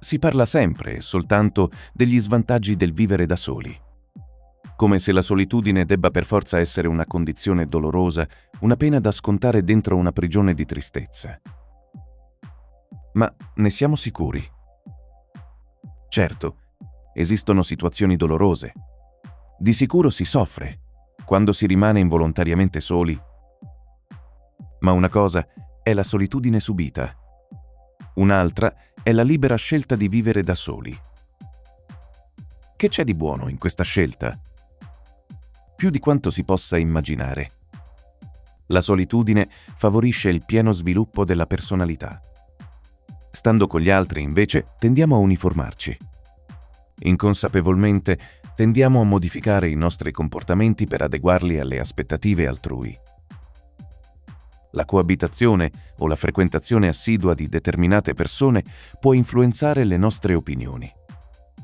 Si parla sempre e soltanto degli svantaggi del vivere da soli, come se la solitudine debba per forza essere una condizione dolorosa, una pena da scontare dentro una prigione di tristezza. Ma ne siamo sicuri? Certo, esistono situazioni dolorose. Di sicuro si soffre quando si rimane involontariamente soli. Ma una cosa è la solitudine subita. Un'altra è la libera scelta di vivere da soli. Che c'è di buono in questa scelta? Più di quanto si possa immaginare. La solitudine favorisce il pieno sviluppo della personalità. Stando con gli altri, invece, tendiamo a uniformarci. Inconsapevolmente tendiamo a modificare i nostri comportamenti per adeguarli alle aspettative altrui. La coabitazione o la frequentazione assidua di determinate persone può influenzare le nostre opinioni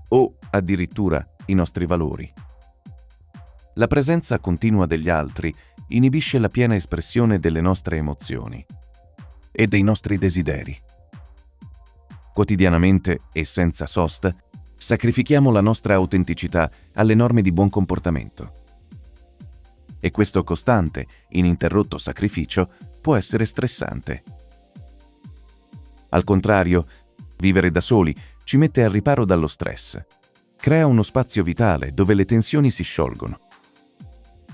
o addirittura i nostri valori. La presenza continua degli altri inibisce la piena espressione delle nostre emozioni e dei nostri desideri. Quotidianamente e senza sosta, sacrifichiamo la nostra autenticità alle norme di buon comportamento. E questo costante, ininterrotto sacrificio può essere stressante. Al contrario, vivere da soli ci mette al riparo dallo stress. Crea uno spazio vitale dove le tensioni si sciolgono.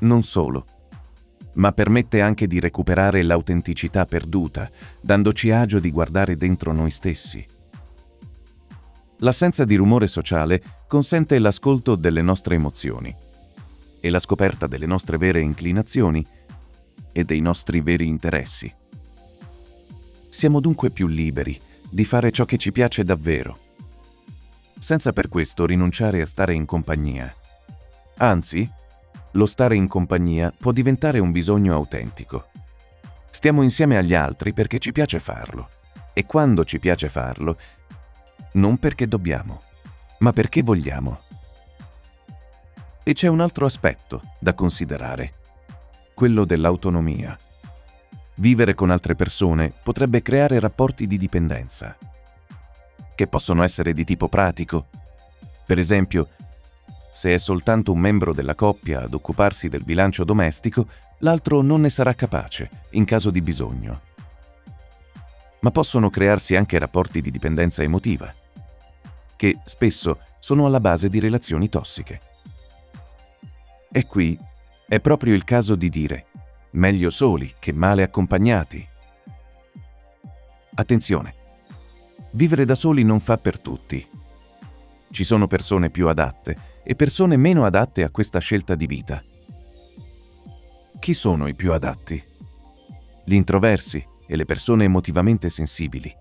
Non solo, ma permette anche di recuperare l'autenticità perduta, dandoci agio di guardare dentro noi stessi. L'assenza di rumore sociale consente l'ascolto delle nostre emozioni e la scoperta delle nostre vere inclinazioni e dei nostri veri interessi. Siamo dunque più liberi di fare ciò che ci piace davvero, senza per questo rinunciare a stare in compagnia. Anzi, lo stare in compagnia può diventare un bisogno autentico. Stiamo insieme agli altri perché ci piace farlo, e quando ci piace farlo, non perché dobbiamo, ma perché vogliamo. E c'è un altro aspetto da considerare, quello dell'autonomia. Vivere con altre persone potrebbe creare rapporti di dipendenza, che possono essere di tipo pratico. Per esempio, se è soltanto un membro della coppia ad occuparsi del bilancio domestico, l'altro non ne sarà capace in caso di bisogno. Ma possono crearsi anche rapporti di dipendenza emotiva, che spesso sono alla base di relazioni tossiche. E qui è proprio il caso di dire: meglio soli che male accompagnati. Attenzione, vivere da soli non fa per tutti. Ci sono persone più adatte e persone meno adatte a questa scelta di vita. Chi sono i più adatti? Gli introversi e le persone emotivamente sensibili.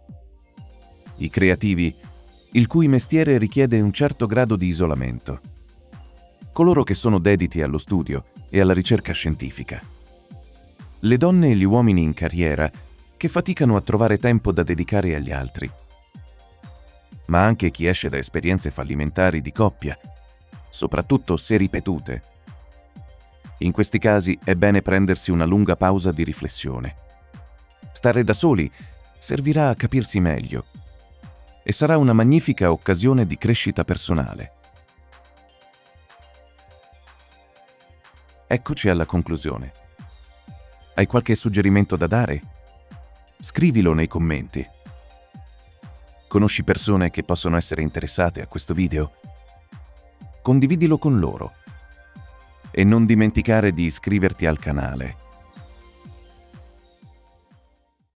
I creativi, il cui mestiere richiede un certo grado di isolamento. Coloro che sono dediti allo studio e alla ricerca scientifica. Le donne e gli uomini in carriera che faticano a trovare tempo da dedicare agli altri. Ma anche chi esce da esperienze fallimentari di coppia, soprattutto se ripetute. In questi casi è bene prendersi una lunga pausa di riflessione. Stare da soli servirà a capirsi meglio e sarà una magnifica occasione di crescita personale. Eccoci alla conclusione. Hai qualche suggerimento da dare? Scrivilo nei commenti. Conosci persone che possono essere interessate a questo video? Condividilo con loro. E non dimenticare di iscriverti al canale